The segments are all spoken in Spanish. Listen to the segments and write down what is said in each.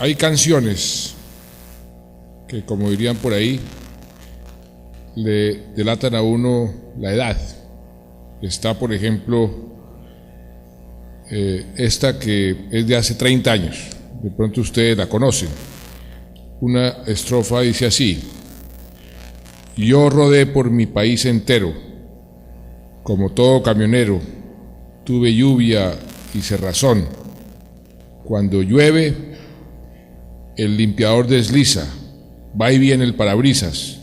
Hay canciones que, como dirían por ahí, le delatan a uno la edad. Está, por ejemplo, esta que es de hace 30 años, de pronto ustedes la conocen. Una estrofa dice así: yo rodé por mi país entero, como todo camionero, tuve lluvia y cerrazón. Cuando llueve, el limpiador desliza, va y viene el parabrisas,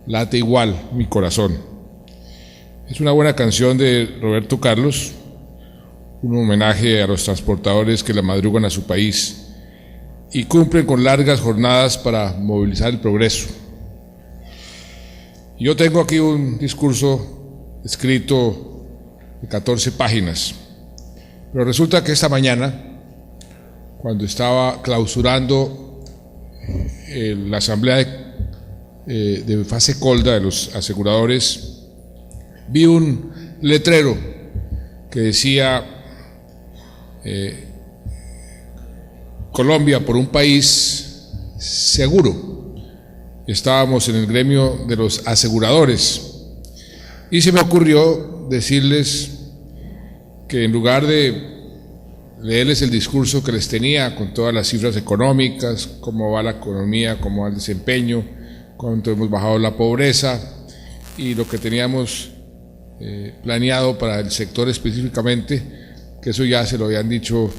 late igual mi corazón. Es una buena canción de Roberto Carlos, un homenaje a los transportadores que la madrugan a su país y cumplen con largas jornadas para movilizar el progreso. Yo tengo aquí un discurso escrito de 14 páginas, pero resulta que esta mañana, cuando estaba clausurando la asamblea de fase colda de los aseguradores, vi un letrero que decía Colombia por un país seguro. Estábamos en el gremio de los aseguradores y se me ocurrió decirles que en lugar de leerles el discurso que les tenía con todas las cifras económicas, cómo va la economía, cómo va el desempeño, cuánto hemos bajado la pobreza y lo que teníamos planeado para el sector específicamente, que eso ya se lo habían dicho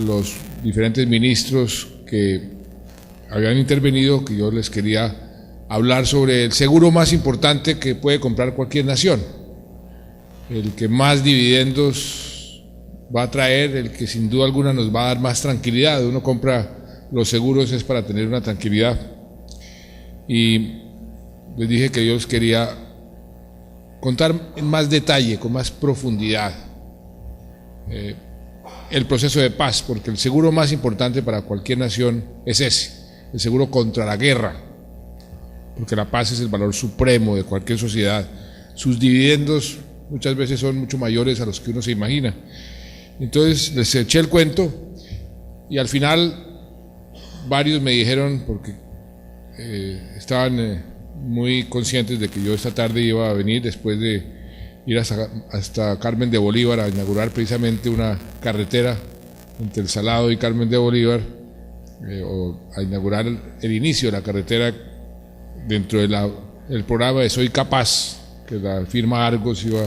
los diferentes ministros que habían intervenido, que yo les quería hablar sobre el seguro más importante que puede comprar cualquier nación, el que más dividendos va a traer, el que sin duda alguna nos va a dar más tranquilidad. Uno compra los seguros es para tener una tranquilidad. Y les dije que yo les quería contar en más detalle, con más profundidad, el proceso de paz, porque el seguro más importante para cualquier nación es ese, el seguro contra la guerra, porque la paz es el valor supremo de cualquier sociedad. Sus dividendos muchas veces son mucho mayores a los que uno se imagina. Entonces les eché el cuento y al final varios me dijeron, porque estaban muy conscientes de que yo esta tarde iba a venir después de ir hasta Carmen de Bolívar a inaugurar precisamente una carretera entre El Salado y Carmen de Bolívar, o a inaugurar el inicio de la carretera dentro del programa de Soy Capaz, que la firma Argos iba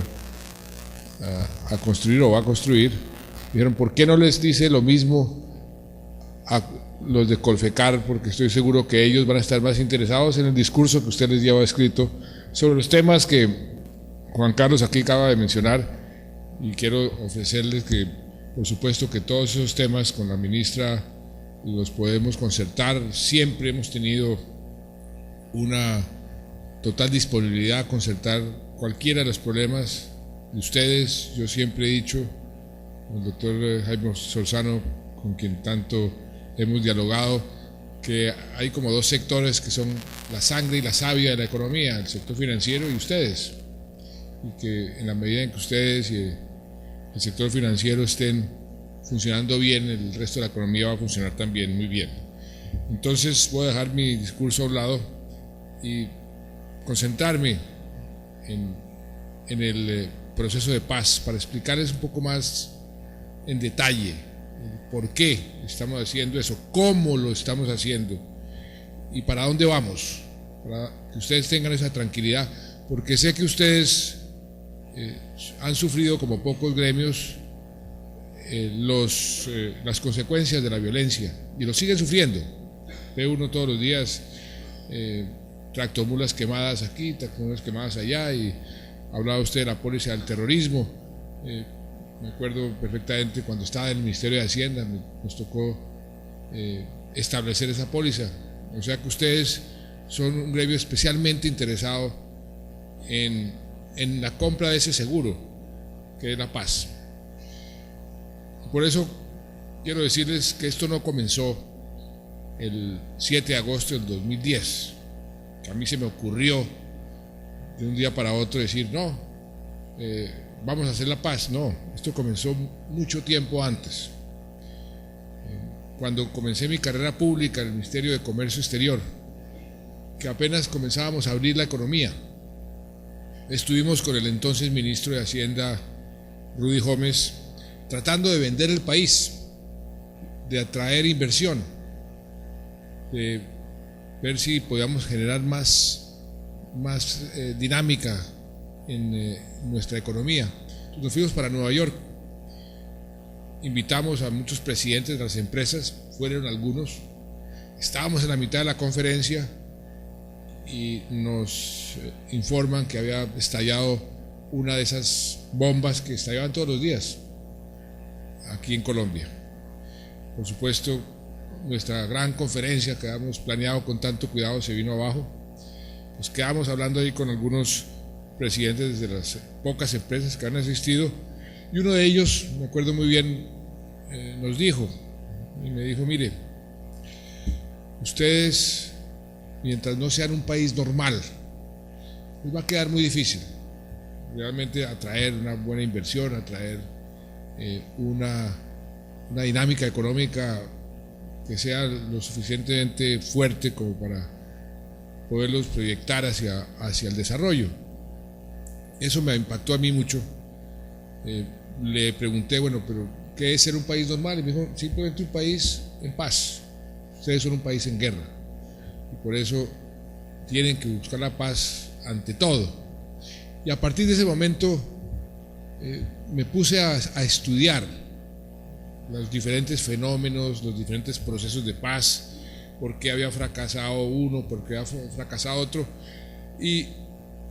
a construir o va a construir. Dijeron, ¿por qué no les dice lo mismo a los de Colfecar? Porque estoy seguro que ellos van a estar más interesados en el discurso que usted les lleva escrito sobre los temas que Juan Carlos aquí acaba de mencionar, y quiero ofrecerles que, por supuesto, que todos esos temas con la ministra los podemos concertar. Siempre hemos tenido una total disponibilidad a concertar cualquiera de los problemas de ustedes. Yo siempre he dicho, el doctor Jaime Solzano, con quien tanto hemos dialogado, que hay como dos sectores que son la sangre y la savia de la economía, el sector financiero y ustedes, y que en la medida en que ustedes y el sector financiero estén funcionando bien, el resto de la economía va a funcionar también muy bien. Entonces voy a dejar mi discurso a un lado y concentrarme en el proceso de paz para explicarles un poco más en detalle por qué estamos haciendo eso, cómo lo estamos haciendo y para dónde vamos, para que ustedes tengan esa tranquilidad, porque sé que ustedes han sufrido como pocos gremios las consecuencias de la violencia y lo siguen sufriendo. Ve uno todos los días tractomulas quemadas aquí, tractomulas quemadas allá, y hablaba usted de la póliza del terrorismo. Me acuerdo perfectamente cuando estaba en el Ministerio de Hacienda, nos tocó establecer esa póliza. O sea que ustedes son un gremio especialmente interesado en la compra de ese seguro, que es la paz. Por eso quiero decirles que esto no comenzó el 7 de agosto del 2010, que a mí se me ocurrió de un día para otro decir, no, vamos a hacer la paz. No, esto comenzó mucho tiempo antes. cuando comencé mi carrera pública en el Ministerio de Comercio Exterior, que apenas comenzábamos a abrir la economía. Estuvimos con el entonces ministro de Hacienda, Rudy Gómez, tratando de vender el país, de atraer inversión, de ver si podíamos generar más dinámica en nuestra economía. Entonces nos fuimos para Nueva York, invitamos a muchos presidentes de las empresas, fueron algunos, estábamos en la mitad de la conferencia y nos informan que había estallado una de esas bombas que estallaban todos los días aquí en Colombia. Por supuesto, nuestra gran conferencia que habíamos planeado con tanto cuidado se vino abajo. Nos quedamos hablando ahí con algunos presidentes de las pocas empresas que han asistido, y uno de ellos, me acuerdo muy bien, nos dijo, y me dijo: mire, ustedes, mientras no sean un país normal, les va a quedar muy difícil realmente atraer una buena inversión, atraer una dinámica económica que sea lo suficientemente fuerte como para poderlos proyectar hacia el desarrollo. Eso me impactó a mí mucho. Le pregunté, bueno, pero ¿qué es ser un país normal? Y me dijo: simplemente un país en paz. Ustedes son un país en guerra y por eso tienen que buscar la paz ante todo. Y a partir de ese momento me puse a estudiar los diferentes fenómenos, los diferentes procesos de paz, por qué había fracasado uno, por qué había fracasado otro, y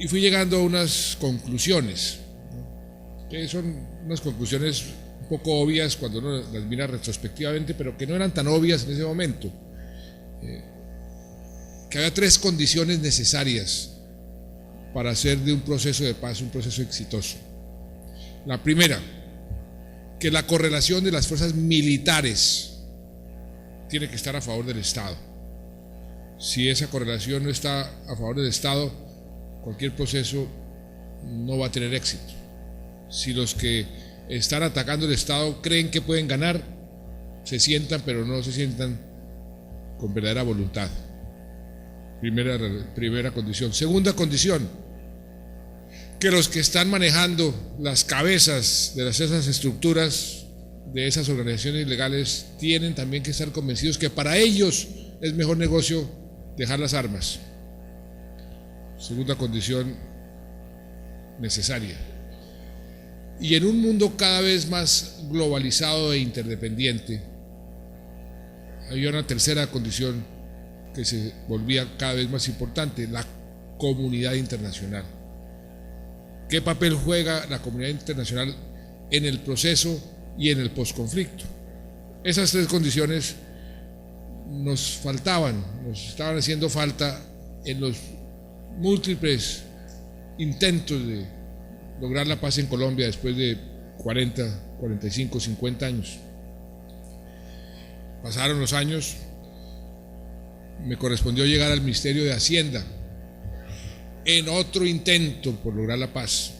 fui llegando a unas conclusiones, ¿no? Que son unas conclusiones un poco obvias cuando uno las mira retrospectivamente, pero que no eran tan obvias en ese momento. Que había 3 condiciones necesarias para hacer de un proceso de paz un proceso exitoso. La primera, que la correlación de las fuerzas militares tiene que estar a favor del Estado. Si esa correlación no está a favor del Estado, cualquier proceso no va a tener éxito. Si los que están atacando el Estado creen que pueden ganar, se sientan, pero no se sientan con verdadera voluntad. Primera condición. Segunda condición, que los que están manejando las cabezas de esas estructuras, de esas organizaciones ilegales, tienen también que estar convencidos que para ellos es mejor negocio dejar las armas. Segunda condición necesaria. Y en un mundo cada vez más globalizado e interdependiente, había una tercera condición que se volvía cada vez más importante: la comunidad internacional. ¿Qué papel juega la comunidad internacional en el proceso y en el posconflicto? Esas 3 condiciones nos faltaban, nos estaban haciendo falta en los múltiples intentos de lograr la paz en Colombia después de 40, 45, 50 años. Pasaron los años, me correspondió llegar al Ministerio de Hacienda en otro intento por lograr la paz.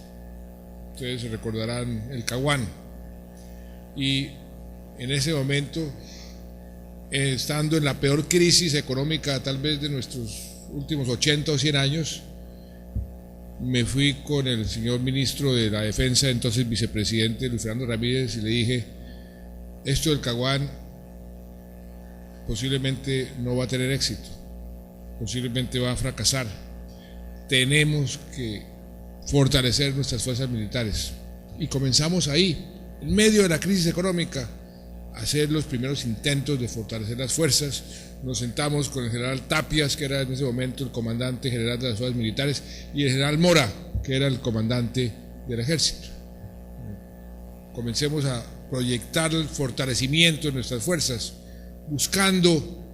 Ustedes recordarán el Caguán. Y en ese momento, estando en la peor crisis económica tal vez de nuestros últimos 80 o 100 años, me fui con el señor ministro de la Defensa, entonces vicepresidente Luis Fernando Ramírez, y le dije: esto del Caguán posiblemente no va a tener éxito, posiblemente va a fracasar. Tenemos que fortalecer nuestras fuerzas militares. Y comenzamos ahí, en medio de la crisis económica, a hacer los primeros intentos de fortalecer las fuerzas. Nos sentamos con el general Tapias, que era en ese momento el comandante general de las fuerzas militares, y el general Mora, que era el comandante del ejército. Comencemos a proyectar el fortalecimiento de nuestras fuerzas, buscando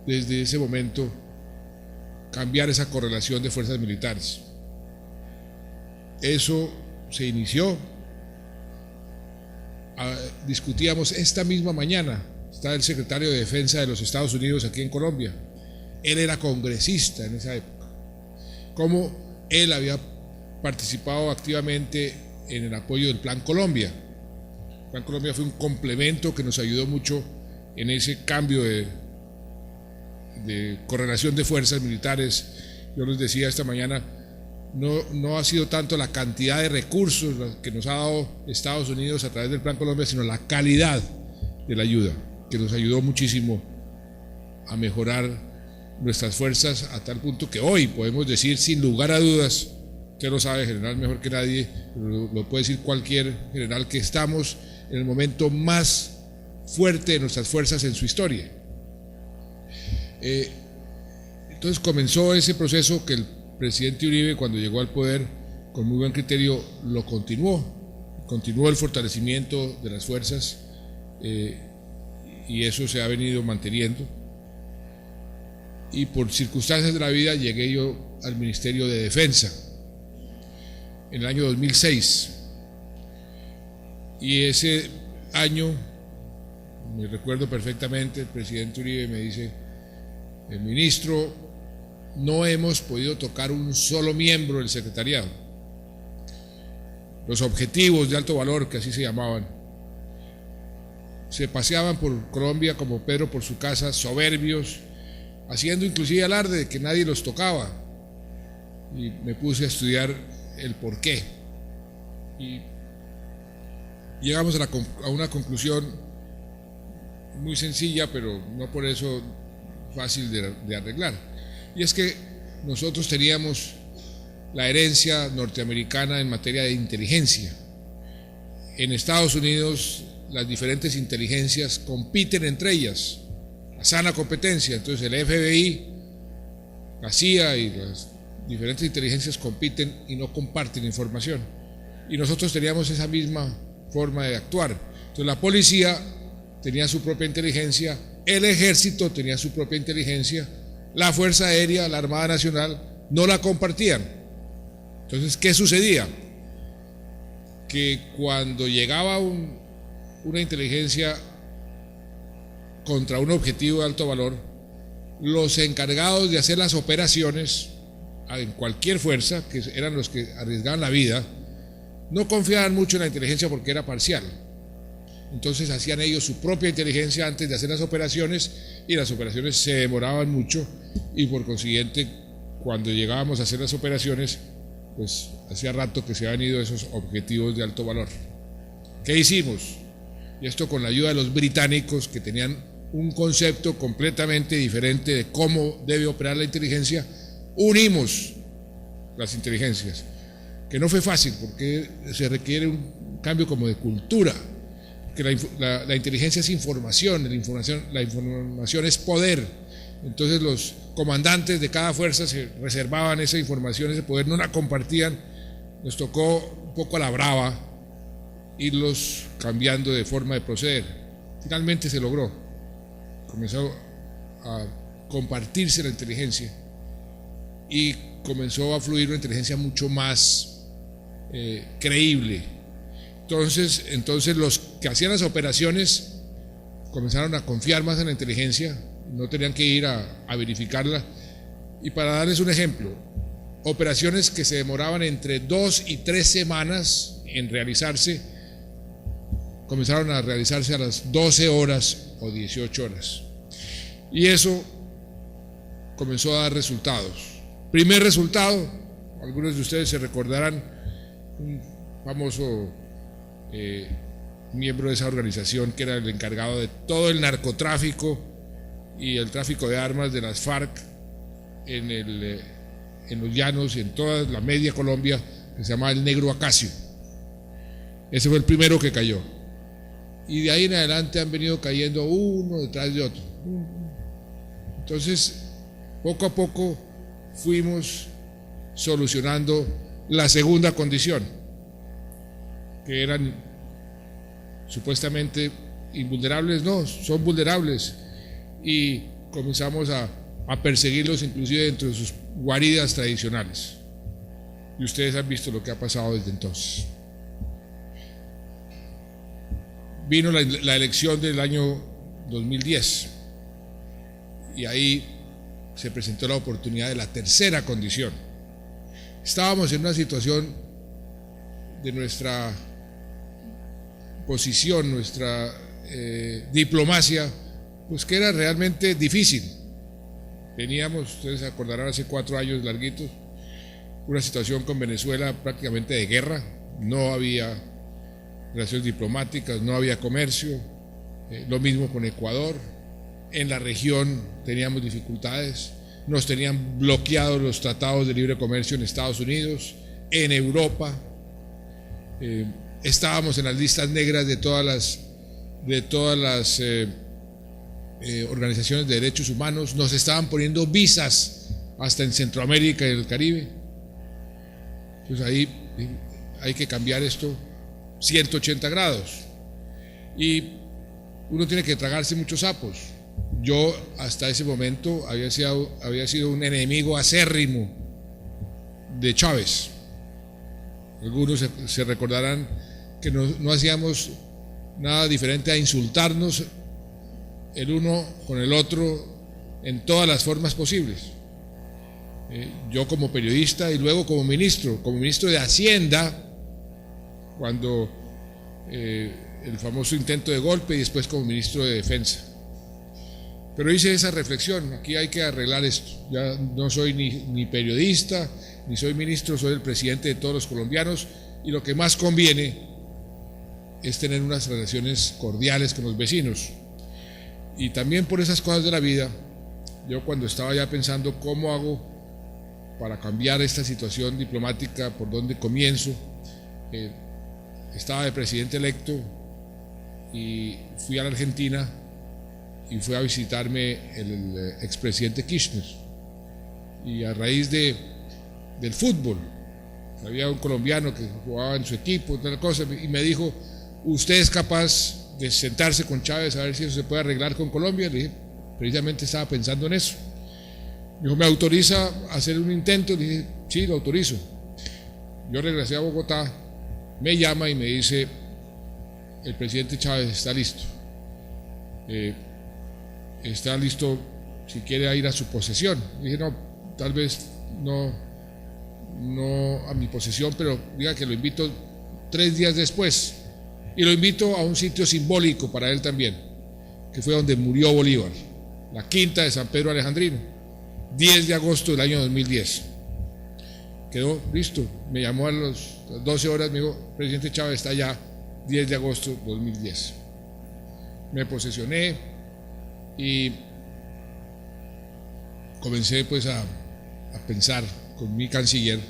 desde ese momento cambiar esa correlación de fuerzas militares. Eso se inició. Discutíamos esta misma mañana, está el secretario de Defensa de los Estados Unidos aquí en Colombia. Él era congresista en esa época. Cómo él había participado activamente en el apoyo del Plan Colombia. El Plan Colombia fue un complemento que nos ayudó mucho en ese cambio de correlación de fuerzas militares. Yo les decía esta mañana, no ha sido tanto la cantidad de recursos que nos ha dado Estados Unidos a través del Plan Colombia, sino la calidad de la ayuda, que nos ayudó muchísimo a mejorar nuestras fuerzas a tal punto que hoy podemos decir sin lugar a dudas, usted lo sabe, general, mejor que nadie, lo puede decir cualquier general, que estamos en el momento más fuerte de nuestras fuerzas en su historia. Entonces comenzó ese proceso que el presidente Uribe, cuando llegó al poder, con muy buen criterio lo continuó el fortalecimiento de las fuerzas, y eso se ha venido manteniendo. Y por circunstancias de la vida llegué yo al Ministerio de Defensa en el año 2006, y ese año, me recuerdo perfectamente, el presidente Uribe me dice: el ministro, no hemos podido tocar un solo miembro del secretariado. Los objetivos de alto valor, que así se llamaban, se paseaban por Colombia como Pedro por su casa, soberbios, haciendo inclusive alarde de que nadie los tocaba. Y me puse a estudiar el porqué. Y llegamos a una conclusión muy sencilla, pero no por eso fácil de arreglar. Y es que nosotros teníamos la herencia norteamericana en materia de inteligencia. En Estados Unidos las diferentes inteligencias compiten entre ellas, a sana competencia. Entonces el FBI, la CIA y las diferentes inteligencias compiten y no comparten información. Y nosotros teníamos esa misma forma de actuar. Entonces la policía tenía su propia inteligencia, el ejército tenía su propia inteligencia, la Fuerza Aérea, la Armada Nacional no la compartían. Entonces, ¿qué sucedía? Que cuando llegaba una inteligencia contra un objetivo de alto valor, los encargados de hacer las operaciones en cualquier fuerza, que eran los que arriesgaban la vida, no confiaban mucho en la inteligencia porque era parcial. Entonces hacían ellos su propia inteligencia antes de hacer las operaciones, y las operaciones se demoraban mucho, y por consiguiente cuando llegábamos a hacer las operaciones, pues hacía rato que se habían ido esos objetivos de alto valor. ¿Qué hicimos? Y esto con la ayuda de los británicos, que tenían un concepto completamente diferente de cómo debe operar la inteligencia. Unimos las inteligencias, que no fue fácil porque se requiere un cambio como de cultura, que la inteligencia es información, la información es poder. Entonces los comandantes de cada fuerza se reservaban esa información, ese poder, no la compartían. Nos tocó un poco a la brava irlos cambiando de forma de proceder. Finalmente se logró, comenzó a compartirse la inteligencia y comenzó a fluir una inteligencia mucho más creíble. Entonces los que hacían las operaciones comenzaron a confiar más en la inteligencia, no tenían que ir a verificarla. Y para darles un ejemplo, operaciones que se demoraban entre 2 y 3 semanas en realizarse, comenzaron a realizarse a las 12 horas o 18 horas. Y eso comenzó a dar resultados. Primer resultado, algunos de ustedes se recordarán, un famoso miembro de esa organización que era el encargado de todo el narcotráfico y el tráfico de armas de las FARC en los llanos y en toda la media Colombia, que se llamaba el Negro Acacio. Ese fue el primero que cayó. Y de ahí en adelante han venido cayendo uno detrás de otro. Entonces, poco a poco fuimos solucionando la segunda condición, que eran supuestamente invulnerables. No, son vulnerables, y comenzamos a perseguirlos inclusive dentro de sus guaridas tradicionales, y ustedes han visto lo que ha pasado desde entonces. Vino la elección del año 2010 y ahí se presentó la oportunidad de la tercera condición. Estábamos en una situación de nuestra posición, nuestra diplomacia pues que era realmente difícil. Teníamos, ustedes se acordarán, hace 4 años larguitos, una situación con Venezuela prácticamente de guerra. No había relaciones diplomáticas, no había comercio, lo mismo con Ecuador. En la región teníamos dificultades, nos tenían bloqueados los tratados de libre comercio en Estados Unidos, en Europa. Estábamos en las listas negras de todas las organizaciones de derechos humanos, nos estaban poniendo visas hasta en Centroamérica y el Caribe. Entonces ahí hay que cambiar esto 180 grados y uno tiene que tragarse muchos sapos. Yo hasta ese momento había sido un enemigo acérrimo de Chávez. Algunos se recordarán que no hacíamos nada diferente a insultarnos el uno con el otro en todas las formas posibles. Yo como periodista y luego como ministro de Hacienda, cuando el famoso intento de golpe, y después como ministro de Defensa. Pero hice esa reflexión: aquí hay que arreglar esto. Ya no soy ni periodista, ni soy ministro, soy el presidente de todos los colombianos, y lo que más conviene es tener unas relaciones cordiales con los vecinos. Y también por esas cosas de la vida, yo cuando estaba ya pensando cómo hago para cambiar esta situación diplomática, por dónde comienzo, estaba de presidente electo y fui a la Argentina y fue a visitarme el expresidente Kirchner. Y a raíz del fútbol, había un colombiano que jugaba en su equipo, tal cosa, y me dijo: ¿usted es capaz de sentarse con Chávez a ver si eso se puede arreglar con Colombia? Le dije, precisamente estaba pensando en eso. Me dijo: ¿me autoriza a hacer un intento? Le dije, sí, lo autorizo. Yo regresé a Bogotá, me llama y me dice: el presidente Chávez está listo. Está listo si quiere ir a su posesión. Le dije: no, tal vez no a mi posesión, pero diga que lo invito 3 días después. Y lo invito a un sitio simbólico para él también, que fue donde murió Bolívar, la Quinta de San Pedro Alejandrino, 10 de agosto del año 2010. Quedó listo. Me llamó a las 12 horas, me dijo: presidente Chávez está allá, 10 de agosto de 2010. Me posesioné y comencé pues a pensar con mi canciller,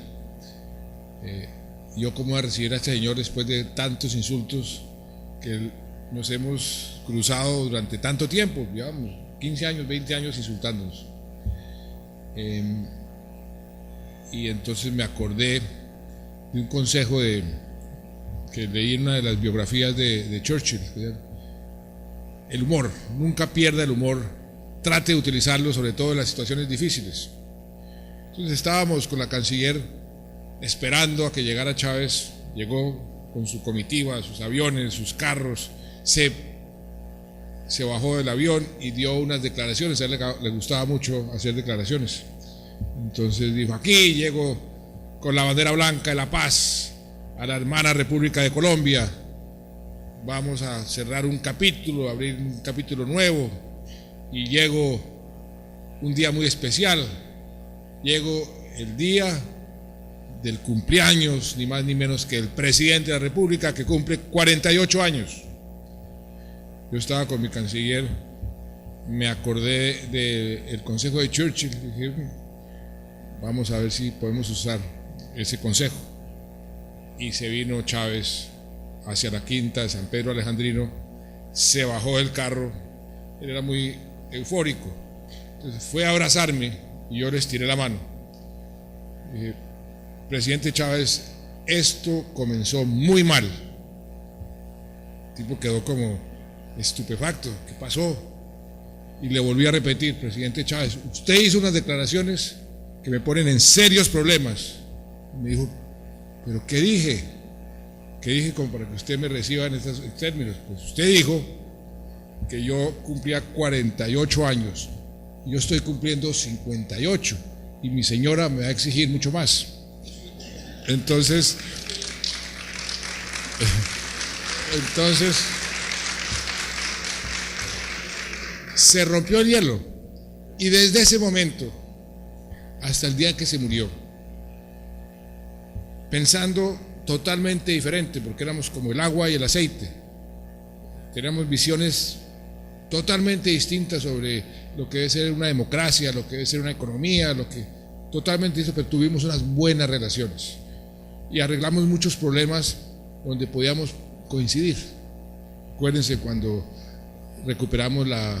yo cómo voy a recibir a este señor después de tantos insultos que nos hemos cruzado durante tanto tiempo, digamos, 15 años, 20 años insultándonos. Y entonces me acordé de un consejo que leí en una de las biografías de Churchill: el humor, nunca pierda el humor, trate de utilizarlo sobre todo en las situaciones difíciles. Entonces estábamos con la canciller esperando a que llegara Chávez. Llegó con su comitiva, sus aviones, sus carros, se bajó del avión y dio unas declaraciones. A él le gustaba mucho hacer declaraciones. Entonces dijo: aquí llego con la bandera blanca de la paz a la hermana República de Colombia. Vamos a cerrar un capítulo, abrir un capítulo nuevo, y llego un día muy especial. Llego el día del cumpleaños, ni más ni menos que el presidente de la República, que cumple 48 años. Yo estaba con mi canciller, me acordé del consejo de Churchill, dije: vamos a ver si podemos usar ese consejo. Y se vino Chávez hacia la Quinta de San Pedro Alejandrino, se bajó del carro, él era muy eufórico, entonces fue a abrazarme y yo le estiré la mano. Dije: presidente Chávez, esto comenzó muy mal. El tipo quedó como estupefacto. ¿Qué pasó? Y le volví a repetir: presidente Chávez, usted hizo unas declaraciones que me ponen en serios problemas. Me dijo: ¿pero qué dije? ¿Qué dije como para que usted me reciba en estos términos? Pues usted dijo que yo cumplía 48 años y yo estoy cumpliendo 58 y mi señora me va a exigir mucho más. Entonces Se rompió el hielo y desde ese momento hasta el día que se murió, pensando totalmente diferente, porque éramos como el agua y el aceite, teníamos visiones totalmente distintas sobre lo que debe ser una democracia, lo que debe ser una economía, totalmente distinto, pero tuvimos unas buenas relaciones y arreglamos muchos problemas donde podíamos coincidir. Acuérdense cuando recuperamos la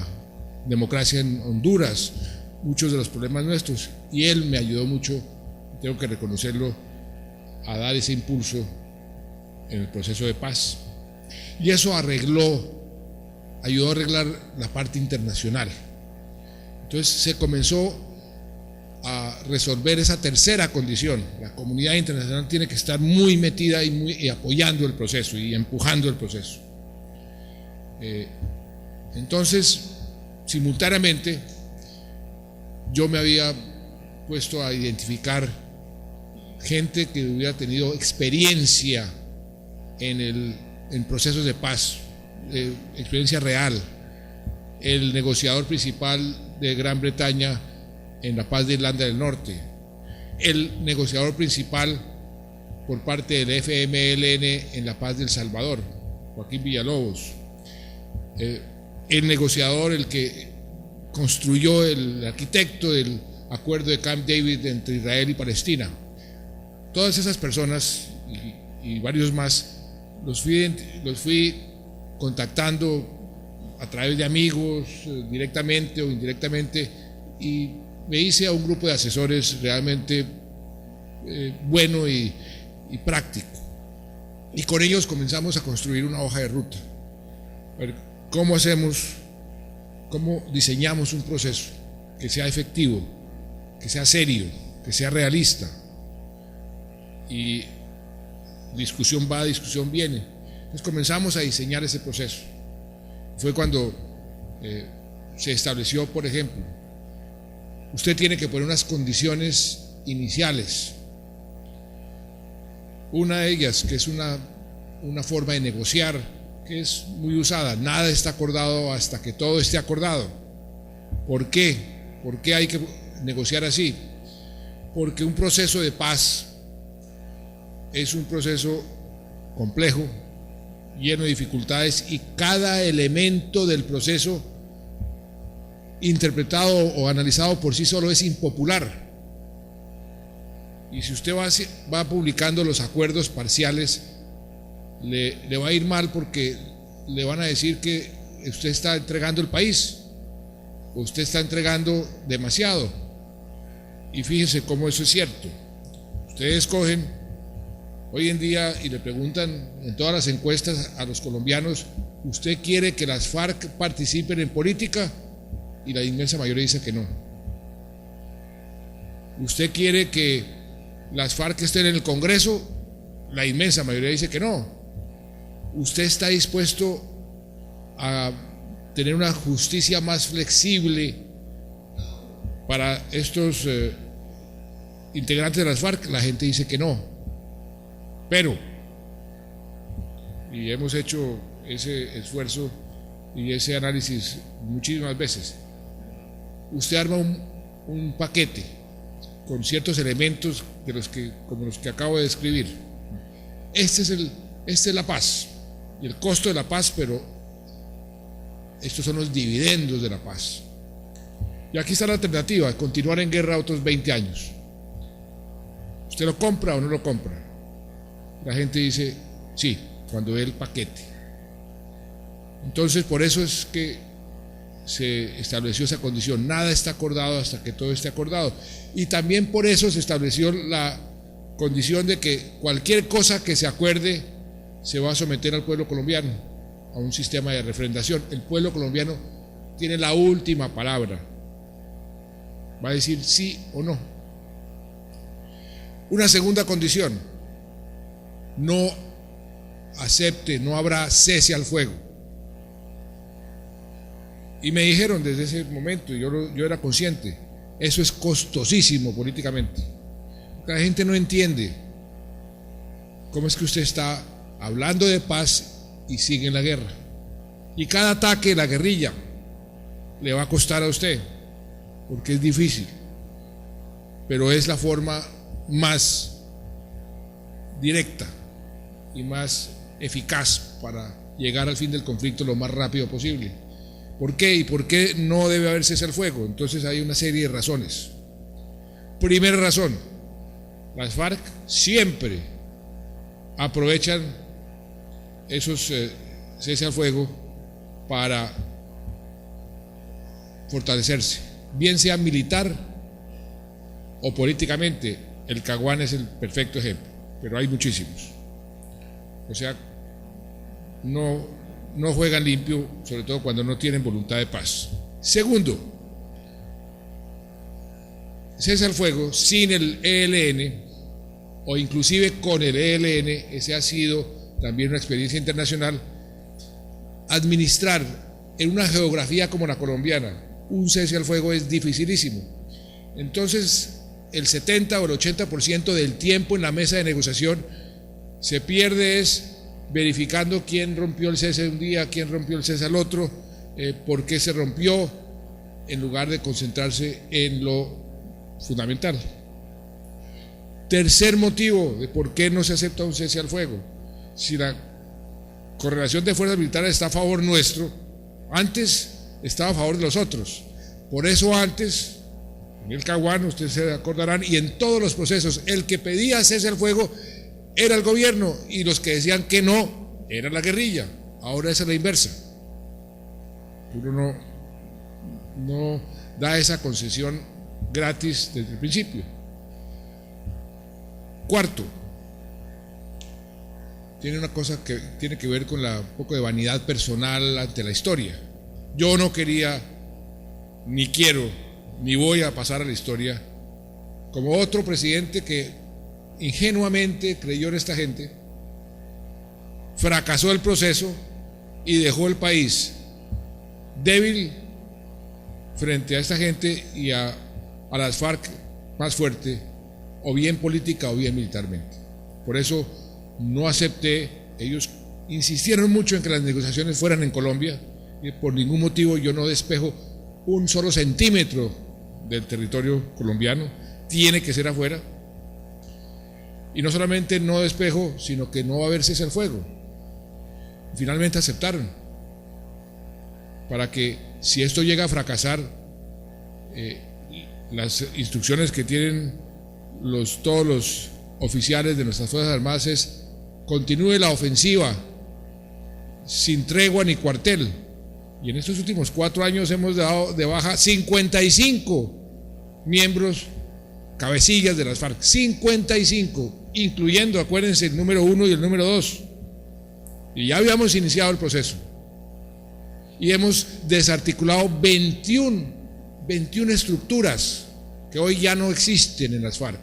democracia en Honduras, muchos de los problemas nuestros, y él me ayudó mucho, tengo que reconocerlo, a dar ese impulso en el proceso de paz. Y eso ayudó a arreglar la parte internacional. Entonces se comenzó a resolver esa tercera condición. La comunidad internacional tiene que estar muy metida y apoyando el proceso y empujando el proceso. Entonces, simultáneamente, yo me había puesto a identificar gente que hubiera tenido experiencia en procesos de paz, experiencia real. El negociador principal de Gran Bretaña en la paz de Irlanda del Norte, el negociador principal por parte del FMLN en la paz de El Salvador, Joaquín Villalobos, el negociador, el que construyó, el arquitecto del acuerdo de Camp David entre Israel y Palestina. Todas esas personas y varios más los fui contactando a través de amigos, directamente o indirectamente, y me hice a un grupo de asesores realmente bueno y práctico. Y con ellos comenzamos a construir una hoja de ruta. A ver, ¿cómo diseñamos un proceso que sea efectivo, que sea serio, que sea realista? Y discusión va, discusión viene. Entonces comenzamos a diseñar ese proceso. Fue cuando se estableció, por ejemplo, usted tiene que poner unas condiciones iniciales. Una de ellas, que es una forma de negociar, que es muy usada: nada está acordado hasta que todo esté acordado. ¿Por qué? ¿Por qué hay que negociar así? Porque un proceso de paz es un proceso complejo, lleno de dificultades, y cada elemento del proceso interpretado o analizado por sí solo es impopular. Y si usted va publicando los acuerdos parciales, le va a ir mal, porque le van a decir que usted está entregando el país, o usted está entregando demasiado. Y fíjense cómo eso es cierto. Ustedes cogen hoy en día y le preguntan en todas las encuestas a los colombianos: ¿usted quiere que las FARC participen en política? Y la inmensa mayoría dice que no. ¿Usted quiere que las FARC estén en el Congreso? La inmensa mayoría dice que no. ¿Usted está dispuesto a tener una justicia más flexible para estos integrantes de las FARC? La gente dice que no. Pero, y hemos hecho ese esfuerzo y ese análisis muchísimas veces, usted arma un paquete con ciertos elementos como los que acabo de describir. Esta es la paz y el costo de la paz, pero estos son los dividendos de la paz. Y aquí está la alternativa: continuar en guerra otros 20 años. ¿Usted lo compra o no lo compra? La gente dice sí, cuando ve el paquete. Entonces, por eso es que se estableció esa condición: nada está acordado hasta que todo esté acordado. Y también por eso se estableció la condición de que cualquier cosa que se acuerde se va a someter al pueblo colombiano a un sistema de refrendación. El pueblo colombiano tiene la última palabra, va a decir sí o no. Una segunda condición: no acepte, no habrá cese al fuego. Y me dijeron desde ese momento, y yo era consciente, eso es costosísimo políticamente. La gente no entiende cómo es que usted está hablando de paz y sigue en la guerra. Y cada ataque, la guerrilla, le va a costar a usted, porque es difícil, pero es la forma más directa y más eficaz para llegar al fin del conflicto lo más rápido posible. ¿Por qué? ¿Y por qué no debe haber cese al fuego? Entonces hay una serie de razones. Primera razón, las FARC siempre aprovechan esos cese al fuego para fortalecerse, bien sea militar o políticamente. El Caguán es el perfecto ejemplo, pero hay muchísimos. O sea, no juegan limpio, sobre todo cuando no tienen voluntad de paz. Segundo, cese al fuego sin el ELN o inclusive con el ELN, ese ha sido también una experiencia internacional. Administrar en una geografía como la colombiana un cese al fuego es dificilísimo. Entonces el 70 o el 80% del tiempo en la mesa de negociación se pierde es verificando quién rompió el cese un día, quién rompió el cese al otro, por qué se rompió, en lugar de concentrarse en lo fundamental. Tercer motivo de por qué no se acepta un cese al fuego: si la correlación de fuerzas militares está a favor nuestro, antes estaba a favor de los otros. Por eso antes, en el Caguán, ustedes se acordarán, y en todos los procesos, el que pedía cese al fuego era el gobierno y los que decían que no era la guerrilla. Ahora es a la inversa. Uno no da esa concesión gratis desde el principio. Cuarto, tiene una cosa que tiene que ver con un poco de vanidad personal ante la historia. Yo no quería, ni quiero, ni voy a pasar a la historia como otro presidente que ingenuamente creyó en esta gente, fracasó el proceso y dejó el país débil frente a esta gente y a las FARC más fuerte, o bien política o bien militarmente. Por eso no acepté. Ellos insistieron mucho en que las negociaciones fueran en Colombia, y por ningún motivo yo no despejo un solo centímetro del territorio colombiano, tiene que ser afuera. Y no solamente no despejo, sino que no va a haber cese al fuego. Finalmente aceptaron, para que si esto llega a fracasar, las instrucciones que tienen todos los oficiales de nuestras Fuerzas Armadas es: continúe la ofensiva sin tregua ni cuartel. Y en estos últimos 4 años hemos dado de baja 55 miembros, cabecillas de las FARC, 55, incluyendo, acuérdense, el número 1 y el número 2. Y ya habíamos iniciado el proceso. Y hemos desarticulado 21 estructuras que hoy ya no existen en las FARC.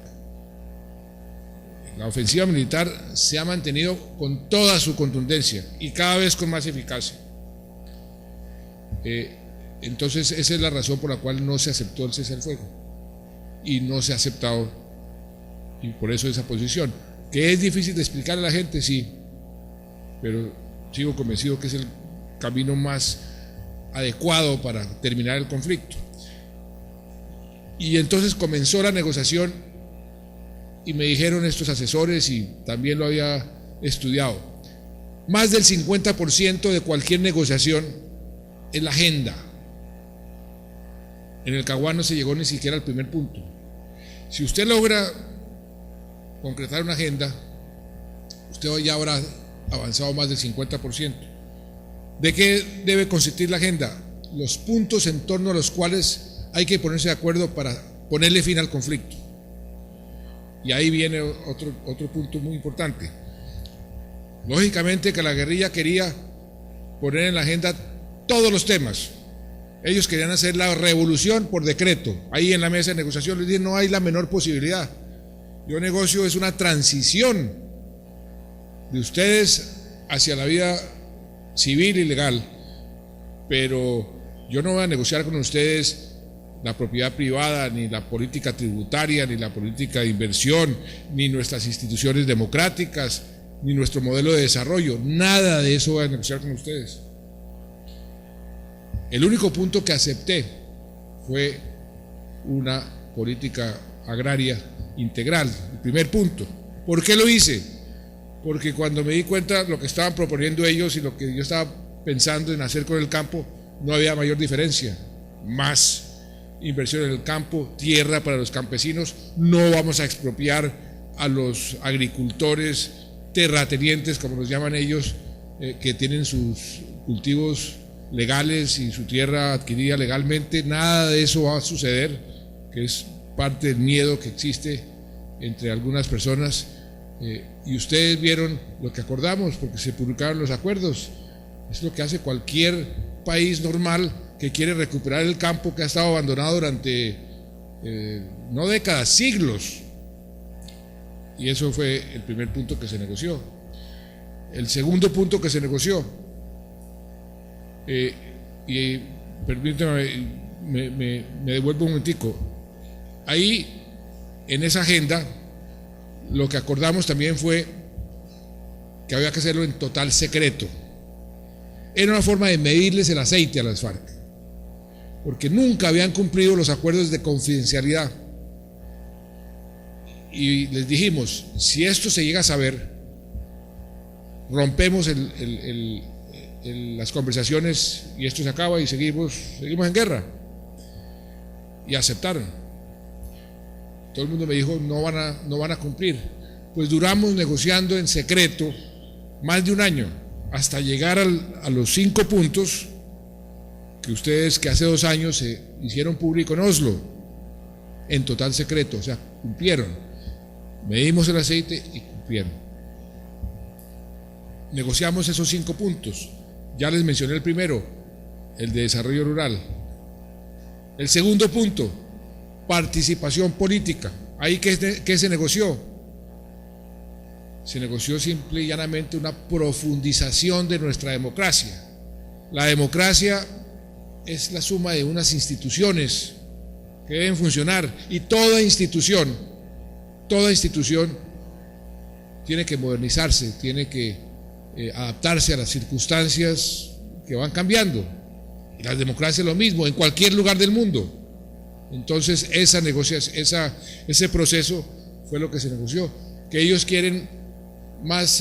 La ofensiva militar se ha mantenido con toda su contundencia y cada vez con más eficacia. Entonces esa es la razón por la cual no se aceptó el cese al fuego, y no se ha aceptado, y por eso esa posición, que es difícil de explicar a la gente, sí, pero sigo convencido que es el camino más adecuado para terminar el conflicto. Y entonces comenzó la negociación y me dijeron estos asesores, y también lo había estudiado, más del 50% de cualquier negociación es la agenda. En el Caguán no se llegó ni siquiera al primer punto. Si usted logra concretar una agenda, usted hoy ya habrá avanzado más del 50%. ¿De qué debe consistir la agenda? Los puntos en torno a los cuales hay que ponerse de acuerdo para ponerle fin al conflicto. Y ahí viene otro punto muy importante. Lógicamente que la guerrilla quería poner en la agenda todos los temas. Ellos querían hacer la revolución por decreto. Ahí en la mesa de negociación les dije: no hay la menor posibilidad. Yo negocio es una transición de ustedes hacia la vida civil y legal, pero yo no voy a negociar con ustedes la propiedad privada, ni la política tributaria, ni la política de inversión, ni nuestras instituciones democráticas, ni nuestro modelo de desarrollo. Nada de eso voy a negociar con ustedes. El único punto que acepté fue una política agraria integral, el primer punto. ¿Por qué lo hice? Porque cuando me di cuenta de lo que estaban proponiendo ellos y lo que yo estaba pensando en hacer con el campo, no había mayor diferencia. Más inversión en el campo, tierra para los campesinos, no vamos a expropiar a los agricultores terratenientes, como los llaman ellos, que tienen sus cultivos legales y su tierra adquirida legalmente. Nada de eso va a suceder, que es parte del miedo que existe entre algunas personas. Y ustedes vieron lo que acordamos, porque se publicaron los acuerdos. Es lo que hace cualquier país normal que quiere recuperar el campo que ha estado abandonado durante no décadas, siglos. Y eso fue el primer punto que se negoció. El segundo punto que se negoció, y permítame, me devuelvo un momentico. Ahí, en esa agenda, lo que acordamos también fue que había que hacerlo en total secreto. Era una forma de medirles el aceite a las FARC, porque nunca habían cumplido los acuerdos de confidencialidad. Y les dijimos, si esto se llega a saber, rompemos las conversaciones y esto se acaba y seguimos en guerra. Y aceptaron. Todo el mundo me dijo, no van a cumplir. Pues duramos negociando en secreto más de un año, hasta llegar a los 5 puntos que ustedes, que hace 2 años se hicieron público en Oslo, en total secreto. O sea, cumplieron. Medimos el aceite y cumplieron. Negociamos esos 5 puntos. Ya les mencioné el primero, el de desarrollo rural. El segundo punto, participación política. ¿Ahí qué se negoció? Se negoció simple y llanamente una profundización de nuestra democracia. La democracia es la suma de unas instituciones que deben funcionar, y toda institución tiene que modernizarse, tiene que adaptarse a las circunstancias que van cambiando. Y la democracia es lo mismo en cualquier lugar del mundo. Entonces esa negociación, ese proceso fue lo que se negoció, que ellos quieren más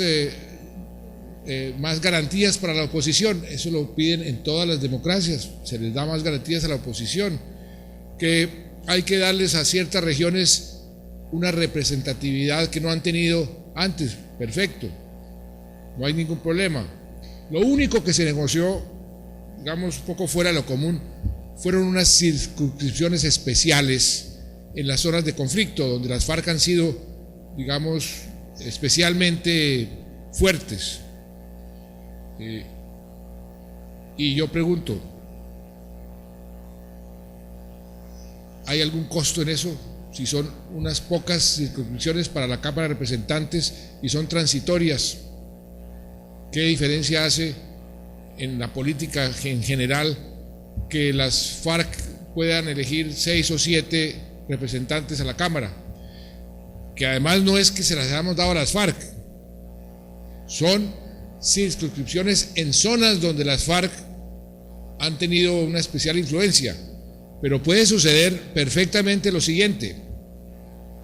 garantías para la oposición. Eso lo piden en todas las democracias, se les da más garantías a la oposición, que hay que darles a ciertas regiones una representatividad que no han tenido antes. Perfecto, no hay ningún problema. Lo único que se negoció, digamos, un poco fuera de lo común, fueron unas circunscripciones especiales en las zonas de conflicto, donde las FARC han sido, digamos, especialmente fuertes. Y yo pregunto, ¿hay algún costo en eso? Si son unas pocas circunscripciones para la Cámara de Representantes y son transitorias, ¿qué diferencia hace en la política en general que las FARC puedan elegir 6 o 7 representantes a la Cámara? Que además no es que se las hayamos dado a las FARC, son circunscripciones en zonas donde las FARC han tenido una especial influencia. Pero puede suceder perfectamente lo siguiente: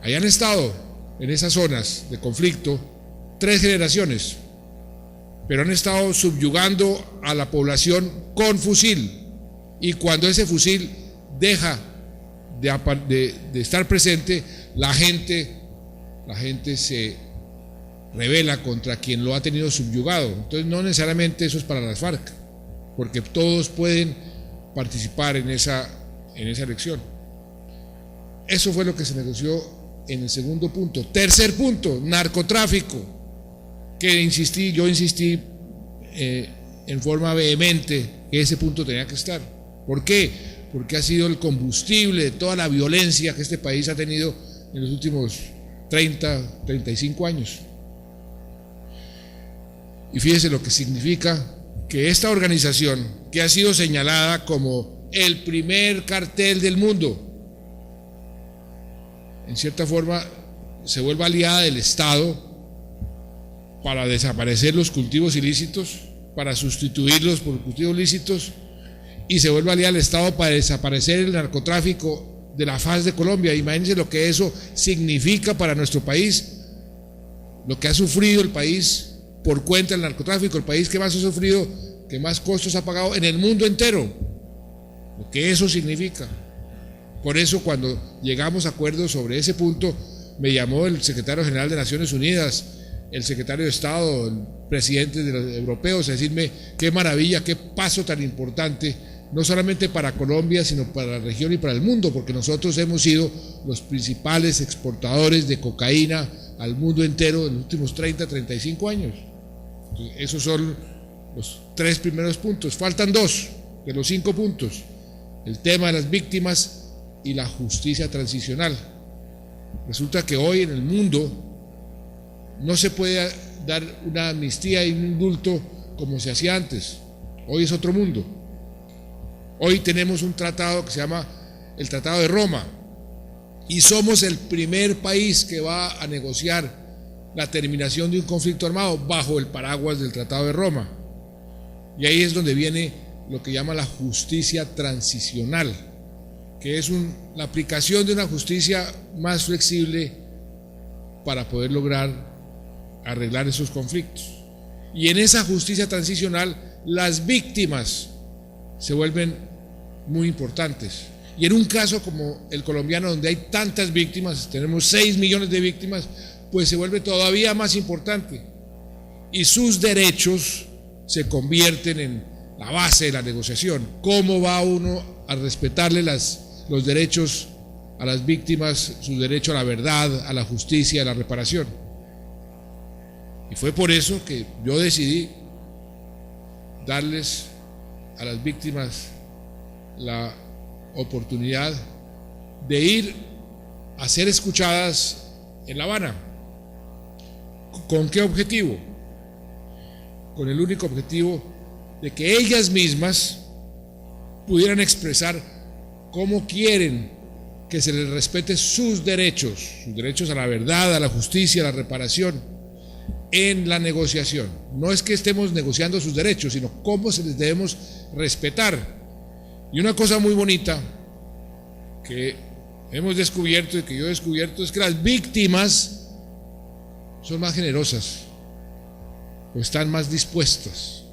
hayan estado en esas zonas de conflicto 3 generaciones, pero han estado subyugando a la población con fusil, y cuando ese fusil deja de estar presente, la gente se rebela contra quien lo ha tenido subyugado. Entonces no necesariamente eso es para las FARC, porque todos pueden participar en esa elección. Eso fue lo que se negoció en el segundo punto. Tercer punto, narcotráfico, que yo insistí en forma vehemente que ese punto tenía que estar. ¿Por qué? Porque ha sido el combustible de toda la violencia que este país ha tenido en los últimos 30, 35 años. Y fíjese lo que significa que esta organización, que ha sido señalada como el primer cartel del mundo, en cierta forma se vuelva aliada del Estado para desaparecer los cultivos ilícitos, para sustituirlos por cultivos lícitos, y se vuelve aliada al Estado para desaparecer el narcotráfico de la faz de Colombia. Imagínense lo que eso significa para nuestro país, lo que ha sufrido el país por cuenta del narcotráfico, el país que más ha sufrido, que más costos ha pagado en el mundo entero, lo que eso significa. Por eso, cuando llegamos a acuerdos sobre ese punto, me llamó el secretario general de Naciones Unidas, el secretario de Estado, el presidente de los europeos, a decirme qué maravilla, qué paso tan importante, no solamente para Colombia, sino para la región y para el mundo, porque nosotros hemos sido los principales exportadores de cocaína al mundo entero en los últimos 30, 35 años. Entonces, esos son los 3 primeros puntos. Faltan 2 de los 5 puntos: el tema de las víctimas y la justicia transicional. Resulta que hoy en el mundo no se puede dar una amnistía y un indulto como se hacía antes. Hoy es otro mundo. Hoy tenemos un tratado que se llama el Tratado de Roma, y somos el primer país que va a negociar la terminación de un conflicto armado bajo el paraguas del Tratado de Roma. Y ahí es donde viene lo que llama la justicia transicional, que es la aplicación de una justicia más flexible para poder lograr arreglar esos conflictos. Y en esa justicia transicional las víctimas se vuelven muy importantes. Y en un caso como el colombiano, donde hay tantas víctimas, tenemos 6 millones de víctimas, pues se vuelve todavía más importante. Y sus derechos se convierten en la base de la negociación. ¿Cómo va uno a respetarle los derechos a las víctimas, su derecho a la verdad, a la justicia, a la reparación? Y fue por eso que yo decidí darles a las víctimas la oportunidad de ir a ser escuchadas en La Habana. ¿Con qué objetivo? Con el único objetivo de que ellas mismas pudieran expresar cómo quieren que se les respete sus derechos a la verdad, a la justicia, a la reparación en la negociación. No es que estemos negociando sus derechos, sino cómo se les debemos respetar. Y una cosa muy bonita que hemos descubierto y que yo he descubierto es que las víctimas son más generosas, o están más dispuestas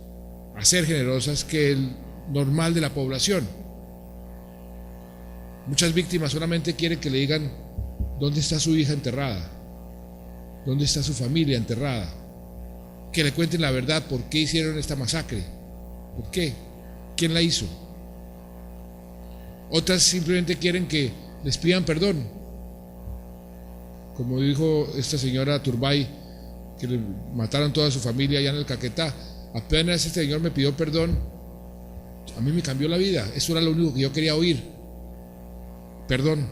a ser generosas que el normal de la población. Muchas víctimas solamente quieren que le digan dónde está su hija enterrada, dónde está su familia enterrada, que le cuenten la verdad, por qué hicieron esta masacre, por qué, quién la hizo. Otras simplemente quieren que les pidan perdón, como dijo esta señora Turbay, que le mataron toda su familia allá en el Caquetá. Apenas este señor me pidió perdón, a mí me cambió la vida. Eso era lo único que yo quería oír: perdón.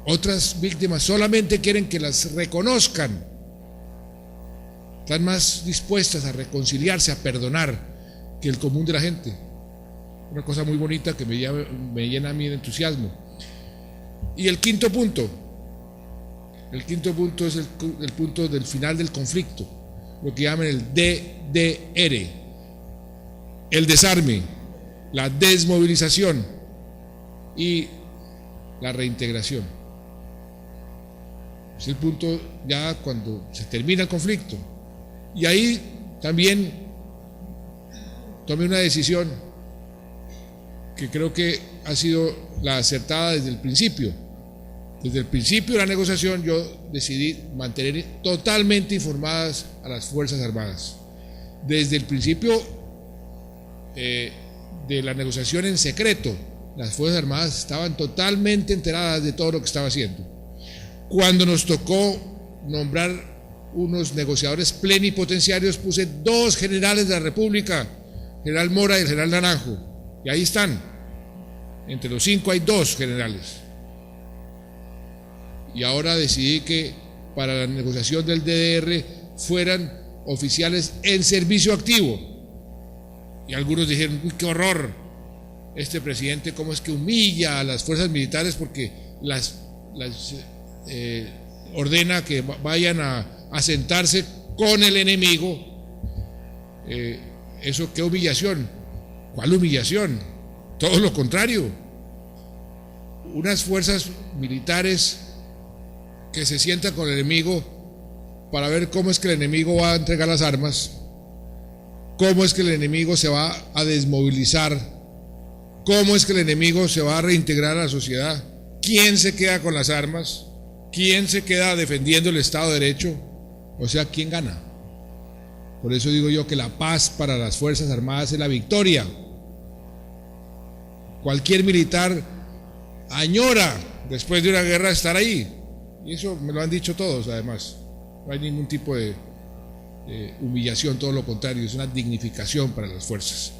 Otras víctimas solamente quieren que las reconozcan, están más dispuestas a reconciliarse, a perdonar, que el común de la gente. Una cosa muy bonita que me llena a mí de entusiasmo. Y el quinto punto es el punto del final del conflicto, lo que llaman el DDR: el desarme, la desmovilización y la reintegración. Es el punto ya cuando se termina el conflicto. Y ahí también tomé una decisión que creo que ha sido la acertada desde el principio. Desde el principio de la negociación yo decidí mantener totalmente informadas a las Fuerzas Armadas. Desde el principio de la negociación en secreto, las Fuerzas Armadas estaban totalmente enteradas de todo lo que estaba haciendo. Cuando nos tocó nombrar unos negociadores plenipotenciarios, puse 2 generales de la República, el general Mora y el general Naranjo, y ahí están. Entre los 5 hay 2 generales. Y ahora decidí que para la negociación del DDR fueran oficiales en servicio activo. Y algunos dijeron: uy, qué horror, este presidente cómo es que humilla a las fuerzas militares porque las ordena que vayan a sentarse con el enemigo. Eso, qué humillación. ¿Cuál humillación? Todo lo contrario. Unas fuerzas militares que se sientan con el enemigo para ver cómo es que el enemigo va a entregar las armas, cómo es que el enemigo se va a desmovilizar, cómo es que el enemigo se va a reintegrar a la sociedad, quién se queda con las armas, quién se queda defendiendo el Estado de Derecho, o sea, quién gana. Por eso digo yo que la paz para las Fuerzas Armadas es la victoria. Cualquier militar añora después de una guerra estar ahí, y eso me lo han dicho todos. Además, no hay ningún tipo de humillación, todo lo contrario, es una dignificación para las fuerzas.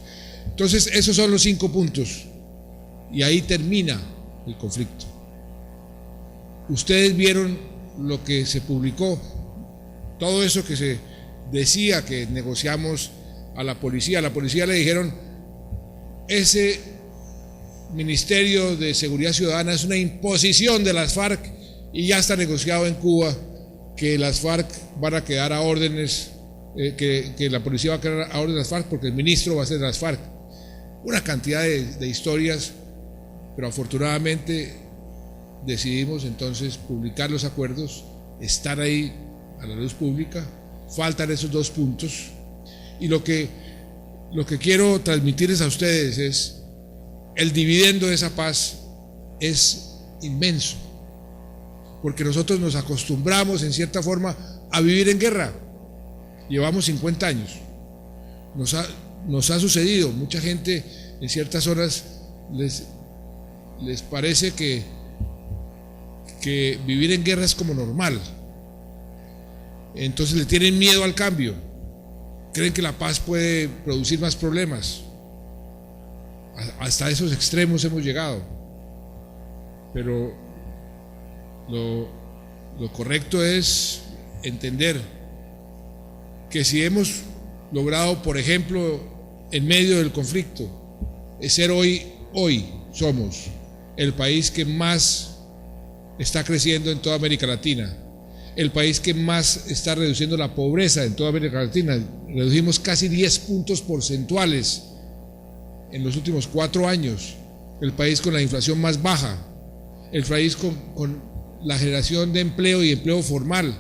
Entonces esos son los 5 puntos y ahí termina el conflicto. Ustedes vieron lo que se publicó, todo eso que se decía que negociamos a la policía le dijeron: ese Ministerio de Seguridad Ciudadana es una imposición de las FARC y ya está negociado en Cuba que las FARC van a quedar a órdenes, que la policía va a quedar a órdenes de las FARC porque el ministro va a ser de las FARC. Una cantidad de historias, pero afortunadamente decidimos entonces publicar los acuerdos, estar ahí a la luz pública. Faltan esos 2 puntos y lo que quiero transmitirles a ustedes es: el dividendo de esa paz es inmenso, porque nosotros nos acostumbramos en cierta forma a vivir en guerra. Llevamos 50 años. Nos ha sucedido, mucha gente en ciertas zonas les parece que vivir en guerra es como normal. Entonces le tienen miedo al cambio. Creen que la paz puede producir más problemas. Hasta esos extremos hemos llegado. Pero lo correcto es entender que si hemos logrado, por ejemplo, en medio del conflicto, es ser hoy somos el país que más está creciendo en toda América Latina, el país que más está reduciendo la pobreza en toda América Latina. Redujimos casi 10 puntos porcentuales en los últimos 4 años, el país con la inflación más baja, el país con la generación de empleo y empleo formal,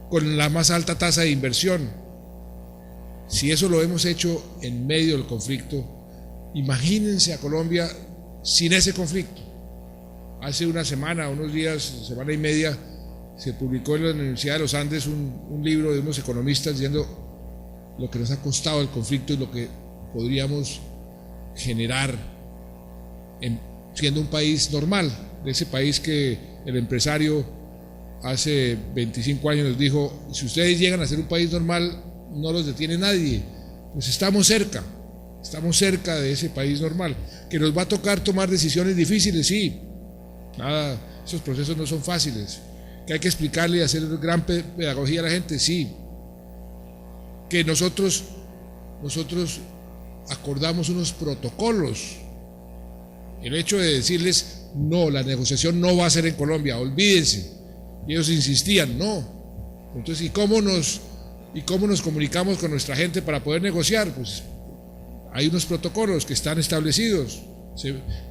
con la más alta tasa de inversión. Si eso lo hemos hecho en medio del conflicto, imagínense a Colombia sin ese conflicto. Hace una semana, unos días, semana y media, se publicó en la Universidad de los Andes un libro de unos economistas diciendo lo que nos ha costado el conflicto y lo que podríamos generar siendo un país normal, de ese país que el empresario hace 25 años nos dijo: si ustedes llegan a ser un país normal, no los detiene nadie. Pues estamos cerca de ese país normal. Que nos va a tocar tomar decisiones difíciles, sí. Nada, esos procesos no son fáciles. Que hay que explicarle y hacer gran pedagogía a la gente, sí. Que nosotros acordamos unos protocolos. El hecho de decirles: no, la negociación no va a ser en Colombia, olvídense. Y ellos insistían: no. Entonces, ¿y cómo nos comunicamos con nuestra gente para poder negociar? Pues hay unos protocolos que están establecidos.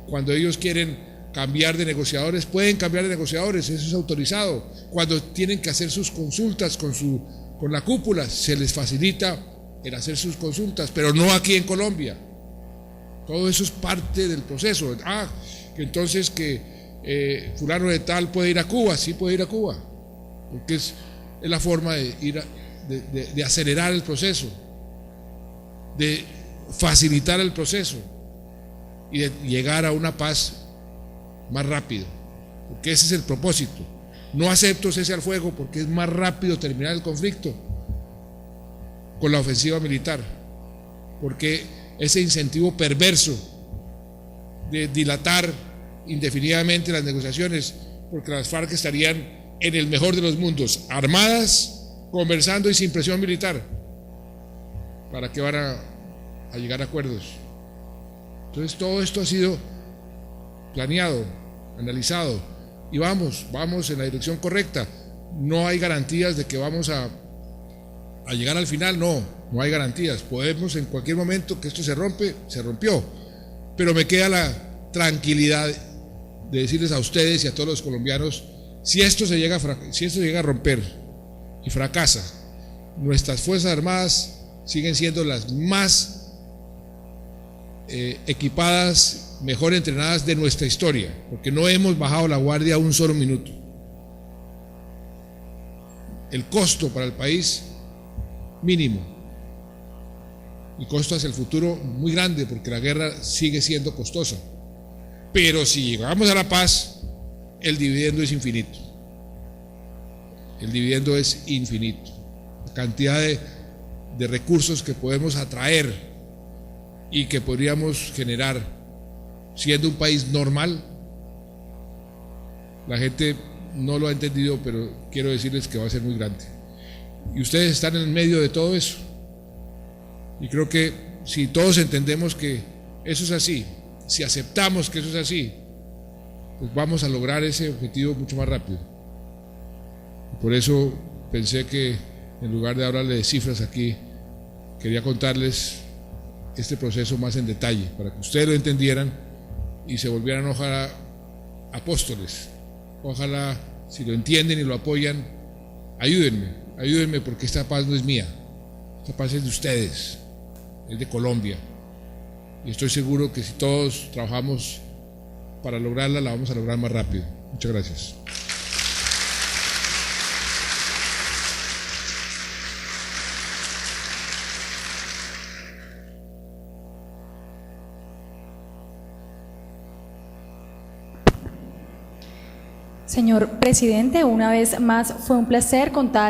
Cuando ellos quieren cambiar de negociadores, pueden cambiar de negociadores, eso es autorizado. Cuando tienen que hacer sus consultas con la cúpula, se les facilita el hacer sus consultas, pero no aquí en Colombia. Todo eso es parte del proceso. Que entonces fulano de tal puede ir a Cuba, sí puede ir a Cuba, porque es la forma de acelerar el proceso, de facilitar el proceso y de llegar a una paz más rápido, porque ese es el propósito. No acepto cese al fuego porque es más rápido terminar el conflicto con la ofensiva militar, porque ese incentivo perverso de dilatar indefinidamente las negociaciones, porque las FARC estarían en el mejor de los mundos, armadas, conversando y sin presión militar. ¿Para qué van a llegar a acuerdos? Entonces todo esto ha sido planeado, analizado, y vamos en la dirección correcta. No hay garantías de que vamos a llegar al final, no hay garantías. Podemos en cualquier momento que esto se rompió, pero me queda la tranquilidad de decirles a ustedes y a todos los colombianos, si esto llega a romper y fracasa, nuestras Fuerzas Armadas siguen siendo las más equipadas, mejor entrenadas de nuestra historia, porque no hemos bajado la guardia un solo minuto. El costo para el país mínimo, el costo hacia el futuro muy grande, porque la guerra sigue siendo costosa, pero si llegamos a la paz, el dividendo es infinito. El dividendo es infinito. La cantidad de recursos que podemos atraer y que podríamos generar siendo un país normal, la gente no lo ha entendido, pero quiero decirles que va a ser muy grande. Y ustedes están en el medio de todo eso. Y creo que si todos entendemos que eso es así, si aceptamos que eso es así, pues vamos a lograr ese objetivo mucho más rápido. Y por eso pensé que en lugar de hablarle de cifras aquí, quería contarles este proceso más en detalle, para que ustedes lo entendieran y se volvieran, ojalá, apóstoles. Ojalá, si lo entienden y lo apoyan, ayúdenme, porque esta paz no es mía, esta paz es de ustedes, es de Colombia, y estoy seguro que si todos trabajamos para lograrla, la vamos a lograr más rápido. Muchas gracias. Señor presidente, una vez más fue un placer contar